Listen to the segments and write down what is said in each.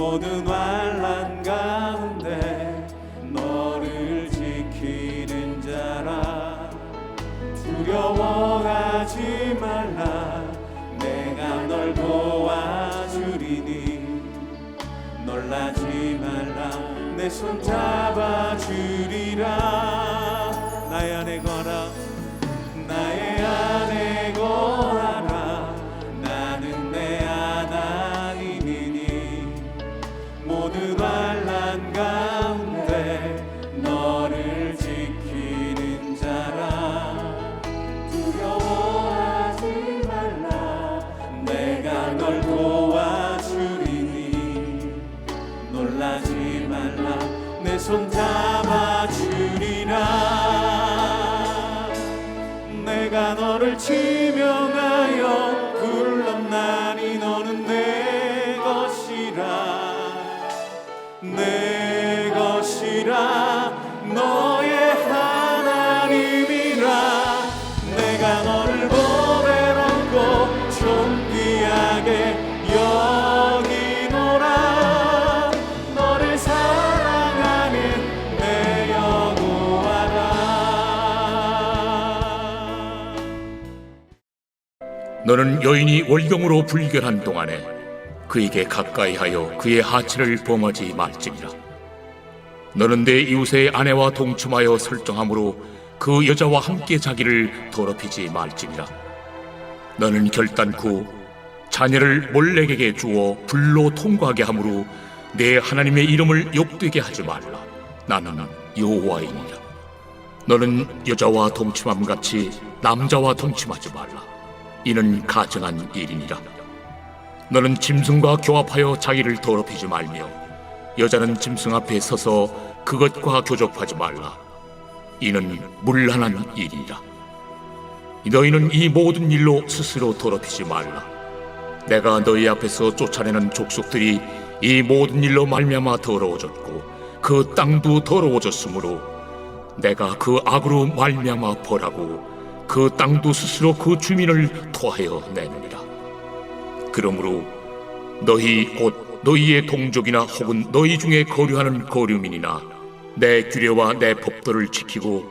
모든 환난 가운데 너를 지키는 자라. 두려워하지 말라. 내가 널 도와주리니. 놀라지 말라. 내 손 잡아주리라. 나의 안에 거라. 나의 안에 거하라. 나는 내 하나님이니. 모든 환난 가운데 너를 지키는 자라. 두려워하지 말라. 내가 널 도와주리니. 놀라지 말라. 내 손 잡아주리라. 내가 너를 지명하여 불렀나니 너는 내 것이라. 내 것이라. 너의 하나님이라. 내가 너를 보배롭고 존귀하게 여기노라. 너를 사랑하는 내 여호와라. 너는 여인이 월경으로 불결한 동안에 그에게 가까이하여 그의 하체를 범하지 말지니라. 너는 내 이웃의 아내와 동침하여 설정함으로 그 여자와 함께 자기를 더럽히지 말지니라. 너는 결단코 자녀를 몰렉에게 주어 불로 통과하게 함으로 내 하나님의 이름을 욕되게 하지 말라. 나는 여호와이니라. 너는 여자와 동침함같이 남자와 동침하지 말라. 이는 가증한 일이니라. 너는 짐승과 교합하여 자기를 더럽히지 말며 여자는 짐승 앞에 서서 그것과 교접하지 말라. 이는 문란한 일이니라. 너희는 이 모든 일로 스스로 더럽히지 말라. 내가 너희 앞에서 쫓아내는 족속들이 이 모든 일로 말미암아 더러워졌고 그 땅도 더러워졌으므로 내가 그 악으로 말미암아 벌하고 그 땅도 스스로 그 주민을 토하여 내느니라. 그러므로 너희 곧 너희의 동족이나 혹은 너희 중에 거류하는 거류민이나 내 규례와 내 법도를 지키고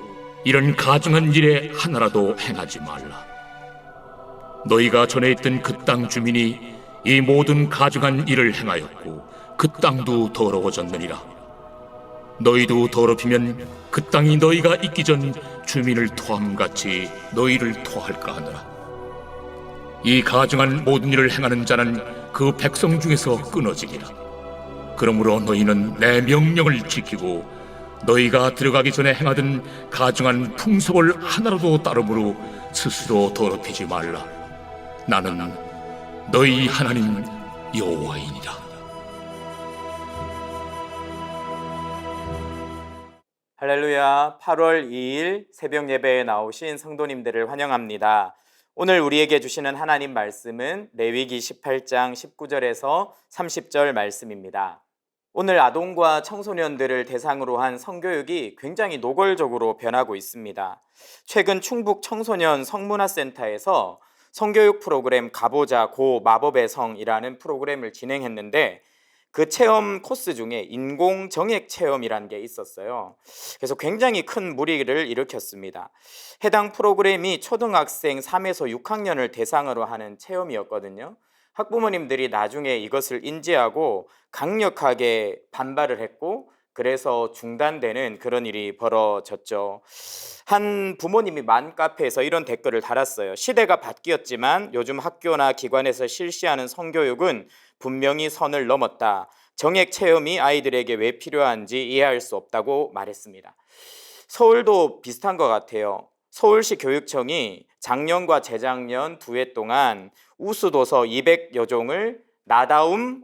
이런 가증한 일에 하나라도 행하지 말라. 너희가 전에 있던 그 땅 주민이 이 모든 가증한 일을 행하였고 그 땅도 더러워졌느니라. 너희도 더럽히면 그 땅이 너희가 있기 전 주민을 토함같이 너희를 토할까 하노라. 이 가증한 모든 일을 행하는 자는 그 백성 중에서 끊어지리라. 그러므로 너희는 내 명령을 지키고 너희가 들어가기 전에 행하던 가증한 풍속을 하나라도 따름으로 스스로 더럽히지 말라. 나는 너희 하나님 여호와이니라. 할렐루야. 8월 2일 새벽 예배에 나오신 성도님들을 환영합니다. 오늘 우리에게 주시는 하나님 말씀은 레위기 18장 19절에서 30절 말씀입니다. 오늘 아동과 청소년들을 대상으로 한 성교육이 굉장히 노골적으로 변하고 있습니다. 최근 충북 청소년 성문화센터에서 성교육 프로그램 가보자 고 마법의 성이라는 프로그램을 진행했는데 그 체험 코스 중에 인공 정액 체험이라는 게 있었어요. 그래서 굉장히 큰 물의를 일으켰습니다. 해당 프로그램이 초등학생 3에서 6학년을 대상으로 하는 체험이었거든요. 학부모님들이 나중에 이것을 인지하고 강력하게 반발을 했고 그래서 중단되는 그런 일이 벌어졌죠. 한 부모님이 맘카페에서 이런 댓글을 달았어요. 시대가 바뀌었지만 요즘 학교나 기관에서 실시하는 성교육은 분명히 선을 넘었다. 정액 체험이 아이들에게 왜 필요한지 이해할 수 없다고 말했습니다. 서울도 비슷한 것 같아요. 서울시 교육청이 작년과 재작년 2해 동안 우수도서 200여 종을 나다움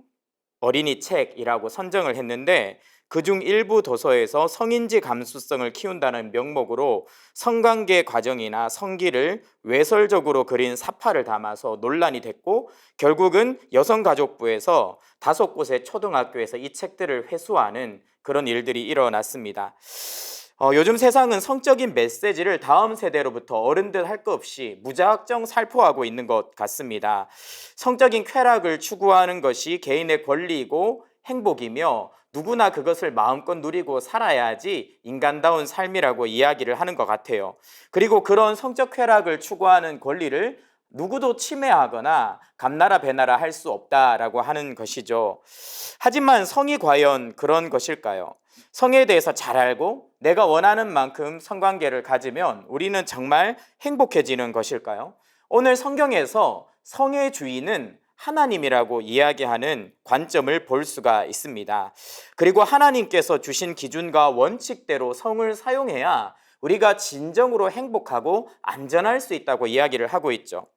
어린이 책이라고 선정을 했는데 그중 일부 도서에서 성인지 감수성을 키운다는 명목으로 성관계 과정이나 성기를 외설적으로 그린 사파를 담아서 논란이 됐고 결국은 여성가족부에서 5곳의 초등학교에서 이 책들을 회수하는 그런 일들이 일어났습니다. 요즘 세상은 성적인 메시지를 다음 세대로부터 어른들 할 것 없이 무작정 살포하고 있는 것 같습니다. 성적인 쾌락을 추구하는 것이 개인의 권리이고 행복이며 누구나 그것을 마음껏 누리고 살아야지 인간다운 삶이라고 이야기를 하는 것 같아요. 그리고 그런 성적 쾌락을 추구하는 권리를 누구도 침해하거나 감나라 배나라 할 수 없다라고 하는 것이죠. 하지만 성이 과연 그런 것일까요? 성에 대해서 잘 알고 내가 원하는 만큼 성관계를 가지면 우리는 정말 행복해지는 것일까요? 오늘 성경에서 성의 주인은 하나님이라고 이야기하는 관점을 볼 수가 있습니다. 그리고 하나님께서 주신 기준과 원칙대로 성을 사용해야 우리가 진정으로 행복하고 안전할 수 있다고 이야기를 하고 있죠.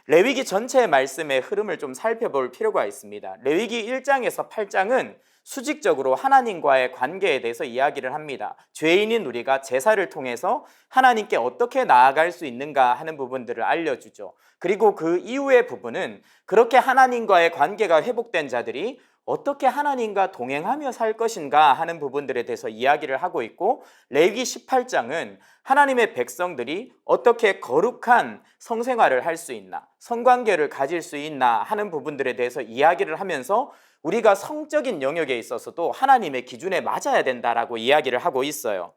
레위기 전체의 말씀의 흐름을 좀 살펴볼 필요가 있습니다. 레위기 1장에서 8장은 수직적으로 하나님과의 관계에 대해서 이야기를 합니다. 죄인인 우리가 제사를 통해서 하나님께 어떻게 나아갈 수 있는가 하는 부분들을 알려주죠. 그리고 그 이후의 부분은 그렇게 하나님과의 관계가 회복된 자들이 어떻게 하나님과 동행하며 살 것인가 하는 부분들에 대해서 이야기를 하고 있고, 레위기 18장은 하나님의 백성들이 어떻게 거룩한 성생활을 할 수 있나, 성관계를 가질 수 있나 하는 부분들에 대해서 이야기를 하면서 우리가 성적인 영역에 있어서도 하나님의 기준에 맞아야 된다라고 이야기를 하고 있어요.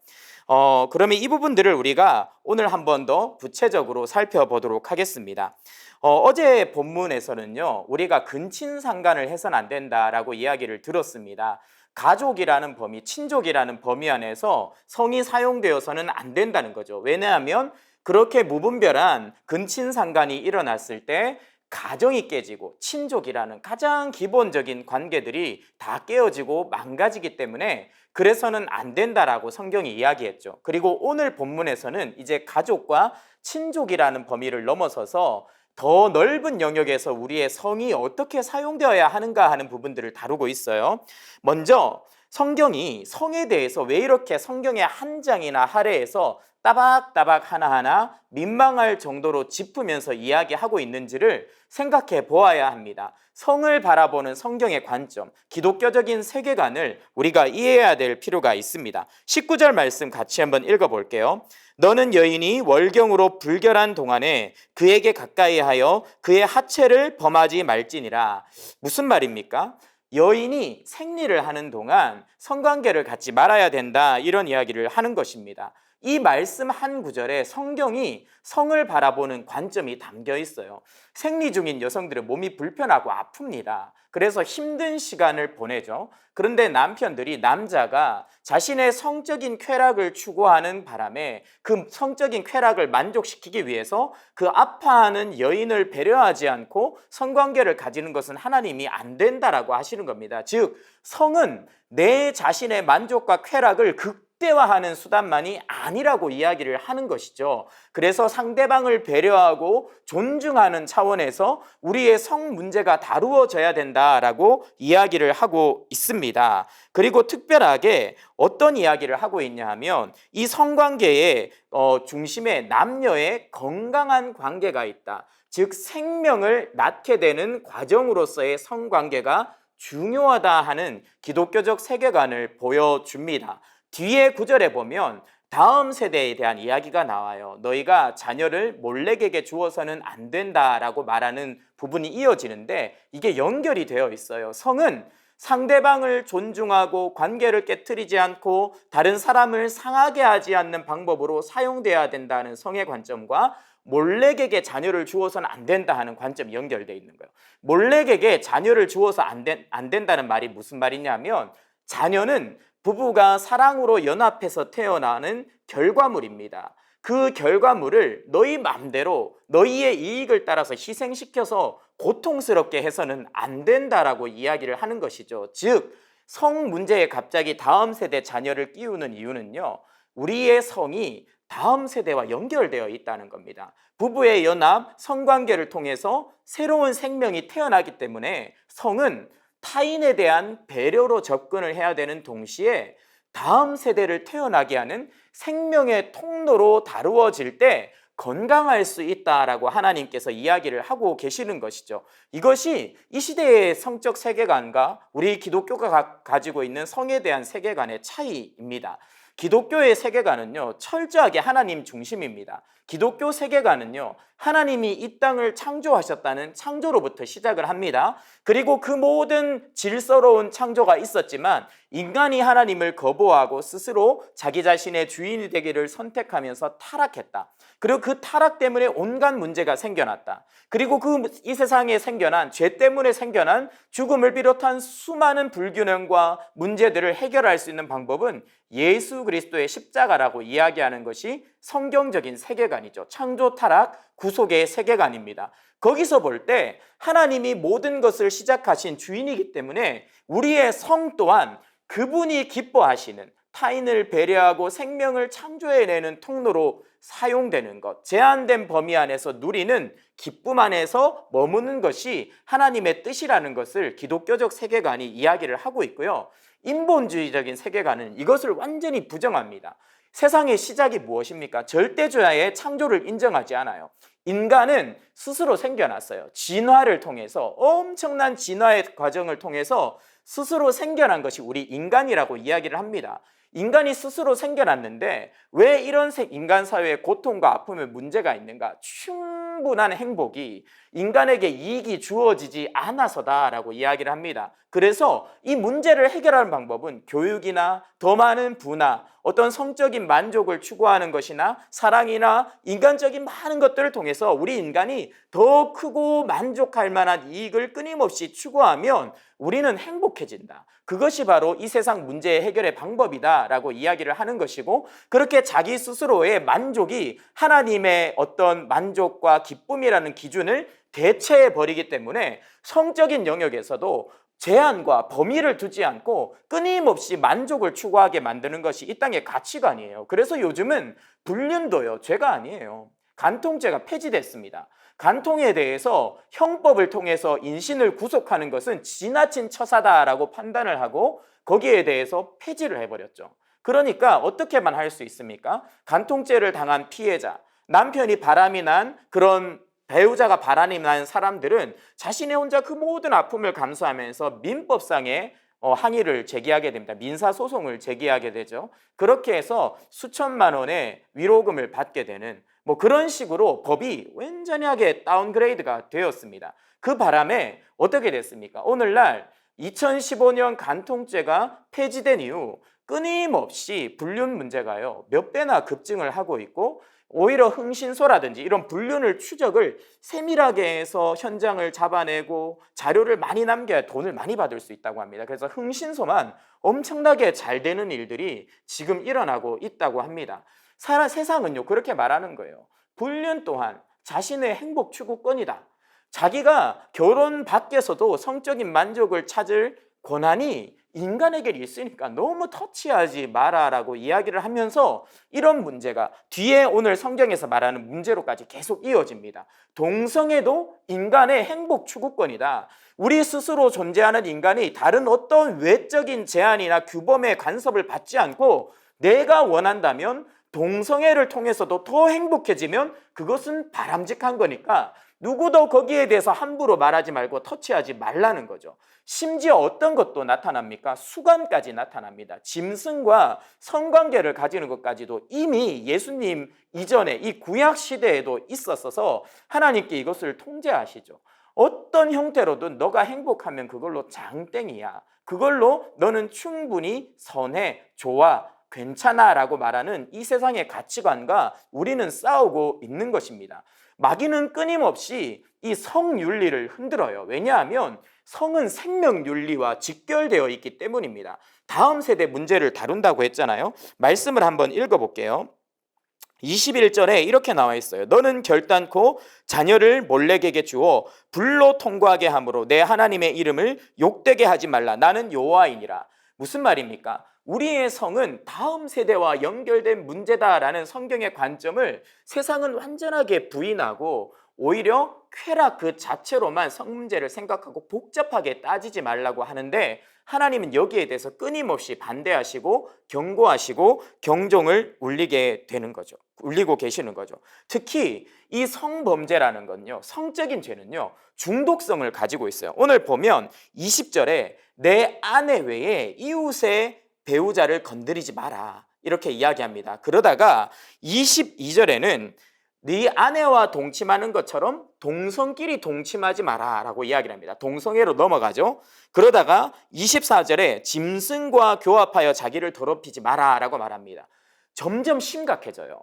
그러면 이 부분들을 우리가 오늘 한 번 더 구체적으로 살펴보도록 하겠습니다. 어제 본문에서는요, 우리가 근친상간을 해서는 안 된다라고 이야기를 들었습니다. 가족이라는 범위, 친족이라는 범위 안에서 성이 사용되어서는 안 된다는 거죠. 왜냐하면 그렇게 무분별한 근친상간이 일어났을 때 가정이 깨지고 친족이라는 가장 기본적인 관계들이 다 깨어지고 망가지기 때문에 그래서는 안 된다라고 성경이 이야기했죠. 그리고 오늘 본문에서는 이제 가족과 친족이라는 범위를 넘어서서 더 넓은 영역에서 우리의 성이 어떻게 사용되어야 하는가 하는 부분들을 다루고 있어요. 먼저 성경이 성에 대해서 왜 이렇게 성경의 한 장이나 할애에서 따박따박 하나하나 민망할 정도로 짚으면서 이야기하고 있는지를 생각해 보아야 합니다. 성을 바라보는 성경의 관점, 기독교적인 세계관을 우리가 이해해야 될 필요가 있습니다. 19절 말씀 같이 한번 읽어볼게요. 너는 여인이 월경으로 불결한 동안에 그에게 가까이 하여 그의 하체를 범하지 말지니라. 무슨 말입니까? 여인이 생리를 하는 동안 성관계를 갖지 말아야 된다, 이런 이야기를 하는 것입니다. 이 말씀 한 구절에 성경이 성을 바라보는 관점이 담겨 있어요. 생리 중인 여성들은 몸이 불편하고 아픕니다. 그래서 힘든 시간을 보내죠. 그런데 남편들이, 남자가 자신의 성적인 쾌락을 추구하는 바람에 그 성적인 쾌락을 만족시키기 위해서 그 아파하는 여인을 배려하지 않고 성관계를 가지는 것은 하나님이 안 된다라고 하시는 겁니다. 즉, 성은 내 자신의 만족과 쾌락을 극대화하는 수단만이 아니라고 이야기를 하는 것이죠. 그래서 상대방을 배려하고 존중하는 차원에서 우리의 성 문제가 다루어져야 된다라고 이야기를 하고 있습니다. 그리고 특별하게 어떤 이야기를 하고 있냐 하면 이 성관계의 중심에 남녀의 건강한 관계가 있다. 즉 생명을 낳게 되는 과정으로서의 성관계가 중요하다 하는 기독교적 세계관을 보여줍니다. 뒤에 구절에 보면 다음 세대에 대한 이야기가 나와요. 너희가 자녀를 몰래에게 주어서는 안 된다라고 말하는 부분이 이어지는데 이게 연결이 되어 있어요. 성은 상대방을 존중하고 관계를 깨트리지 않고 다른 사람을 상하게 하지 않는 방법으로 사용돼야 된다는 성의 관점과 몰래에게 자녀를 주어서는 안 된다 하는 관점이 연결되어 있는 거예요. 몰래에게 자녀를 주어서 안 된다는 말이 무슨 말이냐면, 자녀는 부부가 사랑으로 연합해서 태어나는 결과물입니다. 그 결과물을 너희 마음대로 너희의 이익을 따라서 희생시켜서 고통스럽게 해서는 안 된다라고 이야기를 하는 것이죠. 즉, 성 문제에 갑자기 다음 세대 자녀를 끼우는 이유는요, 우리의 성이 다음 세대와 연결되어 있다는 겁니다. 부부의 연합, 성관계를 통해서 새로운 생명이 태어나기 때문에 성은 타인에 대한 배려로 접근을 해야 되는 동시에 다음 세대를 태어나게 하는 생명의 통로로 다루어질 때 건강할 수 있다라고 하나님께서 이야기를 하고 계시는 것이죠. 이것이 이 시대의 성적 세계관과 우리 기독교가 가지고 있는 성에 대한 세계관의 차이입니다. 기독교의 세계관은요, 철저하게 하나님 중심입니다. 기독교 세계관은요, 하나님이 이 땅을 창조하셨다는 창조로부터 시작을 합니다. 그리고 그 모든 질서로운 창조가 있었지만 인간이 하나님을 거부하고 스스로 자기 자신의 주인이 되기를 선택하면서 타락했다. 그리고 그 타락 때문에 온갖 문제가 생겨났다. 그리고 이 세상에 생겨난 죄 때문에 생겨난 죽음을 비롯한 수많은 불균형과 문제들을 해결할 수 있는 방법은 예수 그리스도의 십자가라고 이야기하는 것이 성경적인 세계관이죠. 창조, 타락, 구속의 세계관입니다. 거기서 볼 때 하나님이 모든 것을 시작하신 주인이기 때문에 우리의 성 또한 그분이 기뻐하시는, 타인을 배려하고 생명을 창조해내는 통로로 사용되는 것, 제한된 범위 안에서 누리는 기쁨 안에서 머무는 것이 하나님의 뜻이라는 것을 기독교적 세계관이 이야기를 하고 있고요. 인본주의적인 세계관은 이것을 완전히 부정합니다. 세상의 시작이 무엇입니까? 절대주야의 창조를 인정하지 않아요. 인간은 스스로 생겨났어요. 진화를 통해서, 엄청난 진화의 과정을 통해서 스스로 생겨난 것이 우리 인간이라고 이야기를 합니다. 인간이 스스로 생겨났는데 왜 이런 인간 사회에 고통과 아픔에 문제가 있는가? 충분한 행복이 인간에게 이익이 주어지지 않아서다라고 이야기를 합니다. 그래서 이 문제를 해결하는 방법은 교육이나 더 많은 부나 어떤 성적인 만족을 추구하는 것이나 사랑이나 인간적인 많은 것들을 통해서 우리 인간이 더 크고 만족할 만한 이익을 끊임없이 추구하면 우리는 행복해진다. 그것이 바로 이 세상 문제의 해결의 방법이다라고 이야기를 하는 것이고, 그렇게 자기 스스로의 만족이 하나님의 어떤 만족과 기쁨이라는 기준을 대체해버리기 때문에 성적인 영역에서도 제한과 범위를 두지 않고 끊임없이 만족을 추구하게 만드는 것이 이 땅의 가치관이에요. 그래서 요즘은 불륜도요, 죄가 아니에요. 간통죄가 폐지됐습니다. 간통에 대해서 형법을 통해서 인신을 구속하는 것은 지나친 처사다라고 판단을 하고 거기에 대해서 폐지를 해버렸죠. 그러니까 어떻게만 할 수 있습니까? 간통죄를 당한 피해자, 남편이 바람이 난 그런 배우자가 바람이 난 사람들은 자신의 혼자 그 모든 아픔을 감수하면서 민법상의 항의를 제기하게 됩니다. 민사소송을 제기하게 되죠. 그렇게 해서 수천만 원의 위로금을 받게 되는 그런 식으로 법이 완전하게 다운그레이드가 되었습니다. 그 바람에 어떻게 됐습니까? 오늘날 2015년 간통죄가 폐지된 이후 끊임없이 불륜 문제가요 몇 배나 급증을 하고 있고, 오히려 흥신소라든지 이런 불륜을 추적을 세밀하게 해서 현장을 잡아내고 자료를 많이 남겨야 돈을 많이 받을 수 있다고 합니다. 그래서 흥신소만 엄청나게 잘 되는 일들이 지금 일어나고 있다고 합니다. 세상은요 그렇게 말하는 거예요. 불륜 또한 자신의 행복 추구권이다. 자기가 결혼 밖에서도 성적인 만족을 찾을 권한이 인간에게 있으니까 너무 터치하지 마라라고 이야기를 하면서 이런 문제가 뒤에 오늘 성경에서 말하는 문제로까지 계속 이어집니다. 동성애도 인간의 행복 추구권이다. 우리 스스로 존재하는 인간이 다른 어떤 외적인 제한이나 규범의 간섭을 받지 않고 내가 원한다면 동성애를 통해서도 더 행복해지면 그것은 바람직한 거니까 누구도 거기에 대해서 함부로 말하지 말고 터치하지 말라는 거죠. 심지어 어떤 것도 나타납니까? 수관까지 나타납니다. 짐승과 성관계를 가지는 것까지도 이미 예수님 이전에 이 구약 시대에도 있었어서 하나님께 이것을 통제하시죠. 어떤 형태로든 너가 행복하면 그걸로 장땡이야. 그걸로 너는 충분히 선해, 좋아, 괜찮아 라고 말하는 이 세상의 가치관과 우리는 싸우고 있는 것입니다. 마귀는 끊임없이 이 성윤리를 흔들어요. 왜냐하면 성은 생명윤리와 직결되어 있기 때문입니다. 다음 세대 문제를 다룬다고 했잖아요. 말씀을 한번 읽어볼게요. 21절에 이렇게 나와 있어요. 너는 결단코 자녀를 몰렉에게 주어 불로 통과하게 함으로 내 하나님의 이름을 욕되게 하지 말라. 나는 여호와이니라. 무슨 말입니까? 우리의 성은 다음 세대와 연결된 문제다라는 성경의 관점을 세상은 완전하게 부인하고 오히려 쾌락 그 자체로만 성 문제를 생각하고 복잡하게 따지지 말라고 하는데, 하나님은 여기에 대해서 끊임없이 반대하시고 경고하시고 경종을 울리게 되는 거죠. 울리고 계시는 거죠. 특히 이 성범죄라는 건요, 성적인 죄는요 중독성을 가지고 있어요. 오늘 보면 20절에 내 아내 외에 이웃의 배우자를 건드리지 마라 이렇게 이야기합니다. 그러다가 22절에는 네 아내와 동침하는 것처럼 동성끼리 동침하지 마라 라고 이야기를 합니다. 동성애로 넘어가죠. 그러다가 24절에 짐승과 교합하여 자기를 더럽히지 마라 라고 말합니다. 점점 심각해져요.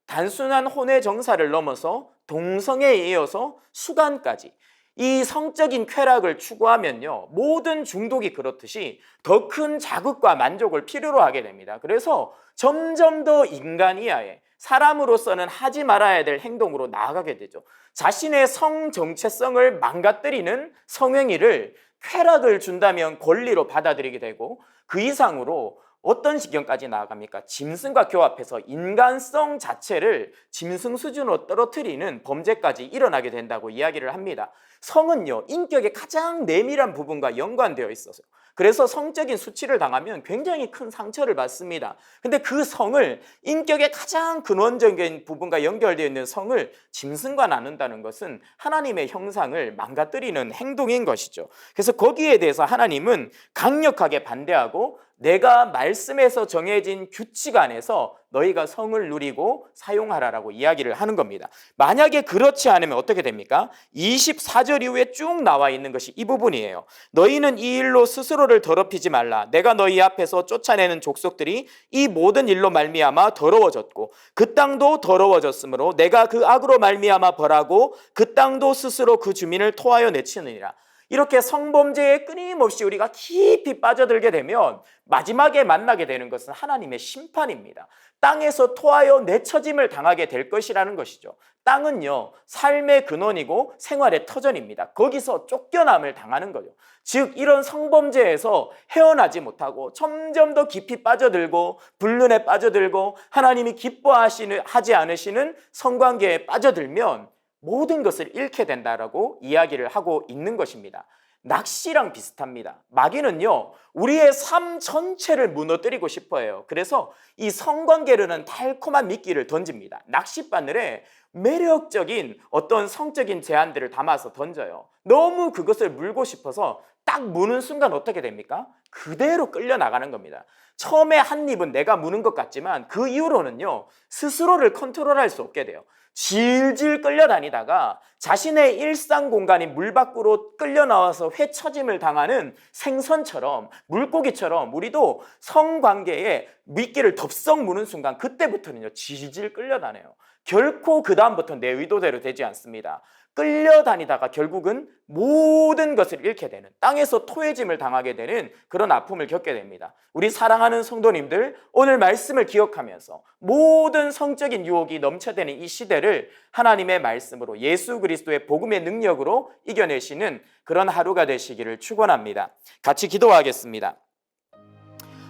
단순한 혼의 정사를 넘어서 동성애에 이어서 수간까지 이 성적인 쾌락을 추구하면요, 모든 중독이 그렇듯이 더 큰 자극과 만족을 필요로 하게 됩니다. 그래서 점점 더 인간 이하의, 사람으로서는 하지 말아야 될 행동으로 나아가게 되죠. 자신의 성 정체성을 망가뜨리는 성행위를 쾌락을 준다면 권리로 받아들이게 되고, 그 이상으로 어떤 지경까지 나아갑니까? 짐승과 교합해서 인간성 자체를 짐승 수준으로 떨어뜨리는 범죄까지 일어나게 된다고 이야기를 합니다. 성은요, 인격의 가장 내밀한 부분과 연관되어 있어서, 그래서 성적인 수치를 당하면 굉장히 큰 상처를 받습니다. 근데 그 성을, 인격의 가장 근원적인 부분과 연결되어 있는 성을 짐승과 나눈다는 것은 하나님의 형상을 망가뜨리는 행동인 것이죠. 그래서 거기에 대해서 하나님은 강력하게 반대하고, 내가 말씀에서 정해진 규칙 안에서 너희가 성을 누리고 사용하라라고 이야기를 하는 겁니다. 만약에 그렇지 않으면 어떻게 됩니까? 24절 이후에 쭉 나와 있는 것이 이 부분이에요. 너희는 이 일로 스스로를 더럽히지 말라. 내가 너희 앞에서 쫓아내는 족속들이 이 모든 일로 말미암아 더러워졌고 그 땅도 더러워졌으므로 내가 그 악으로 말미암아 벌하고 그 땅도 스스로 그 주민을 토하여 내치느니라. 이렇게 성범죄에 끊임없이 우리가 깊이 빠져들게 되면 마지막에 만나게 되는 것은 하나님의 심판입니다. 땅에서 토하여 내쳐짐을 당하게 될 것이라는 것이죠. 땅은요, 삶의 근원이고 생활의 터전입니다. 거기서 쫓겨남을 당하는 거죠. 즉 이런 성범죄에서 헤어나지 못하고 점점 더 깊이 빠져들고 불륜에 빠져들고 하나님이 기뻐하지 않으시는 성관계에 빠져들면 모든 것을 잃게 된다라고 이야기를 하고 있는 것입니다. 낚시랑 비슷합니다. 마귀는요, 우리의 삶 전체를 무너뜨리고 싶어 해요. 그래서 이 성관계로는 달콤한 미끼를 던집니다. 낚싯바늘에 매력적인 어떤 성적인 제안들을 담아서 던져요. 너무 그것을 물고 싶어서 딱 무는 순간 어떻게 됩니까? 그대로 끌려 나가는 겁니다. 처음에 한 입은 내가 무는 것 같지만 그 이후로는요, 스스로를 컨트롤할 수 없게 돼요. 질질 끌려다니다가 자신의 일상 공간인 물 밖으로 끌려 나와서 회처짐을 당하는 생선처럼, 물고기처럼 우리도 성관계에 미끼를 덥석 무는 순간 그때부터는요, 질질 끌려다녀요. 결코 그 다음부터 내 의도대로 되지 않습니다. 끌려다니다가 결국은 모든 것을 잃게 되는, 땅에서 토해짐을 당하게 되는 그런 아픔을 겪게 됩니다. 우리 사랑하는 성도님들, 오늘 말씀을 기억하면서 모든 성적인 유혹이 넘쳐대는 이 시대를 하나님의 말씀으로, 예수 그리스도의 복음의 능력으로 이겨내시는 그런 하루가 되시기를 축원합니다. 같이 기도하겠습니다.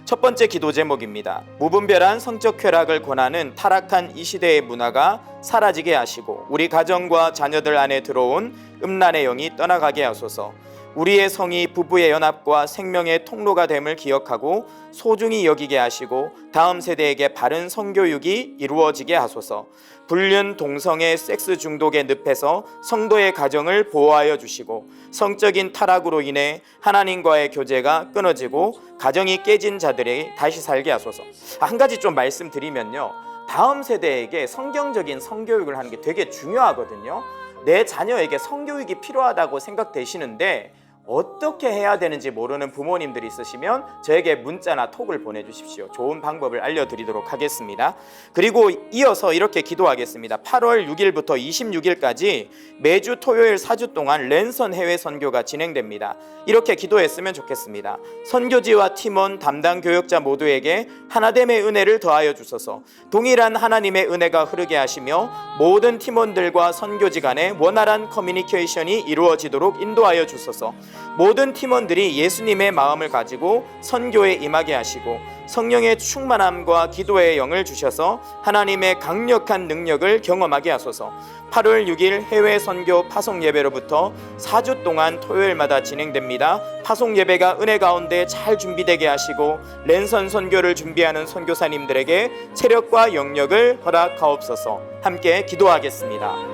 첫 번째 기도 제목입니다. 무분별한 성적 쾌락을 권하는 타락한 이 시대의 문화가 사라지게 하시고 우리 가정과 자녀들 안에 들어온 음란의 영이 떠나가게 하소서. 우리의 성이 부부의 연합과 생명의 통로가 됨을 기억하고 소중히 여기게 하시고 다음 세대에게 바른 성교육이 이루어지게 하소서. 불륜, 동성애, 섹스 중독의 늪에서 성도의 가정을 보호하여 주시고 성적인 타락으로 인해 하나님과의 교제가 끊어지고 가정이 깨진 자들이 다시 살게 하소서. 한 가지 좀 말씀드리면요, 다음 세대에게 성경적인 성교육을 하는 게 되게 중요하거든요. 내 자녀에게 성교육이 필요하다고 생각되시는데 어떻게 해야 되는지 모르는 부모님들이 있으시면 저에게 문자나 톡을 보내주십시오. 좋은 방법을 알려드리도록 하겠습니다. 그리고 이어서 이렇게 기도하겠습니다. 8월 6일부터 26일까지 매주 토요일 4주 동안 랜선 해외 선교가 진행됩니다. 이렇게 기도했으면 좋겠습니다. 선교지와 팀원, 담당 교역자 모두에게 하나됨의 은혜를 더하여 주소서. 동일한 하나님의 은혜가 흐르게 하시며 모든 팀원들과 선교지 간에 원활한 커뮤니케이션이 이루어지도록 인도하여 주소서. 모든 팀원들이 예수님의 마음을 가지고 선교에 임하게 하시고 성령의 충만함과 기도의 영을 주셔서 하나님의 강력한 능력을 경험하게 하소서. 8월 6일 해외 선교 파송 예배로부터 4주 동안 토요일마다 진행됩니다. 파송 예배가 은혜 가운데 잘 준비되게 하시고 랜선 선교를 준비하는 선교사님들에게 체력과 영역을 허락하옵소서. 함께 기도하겠습니다.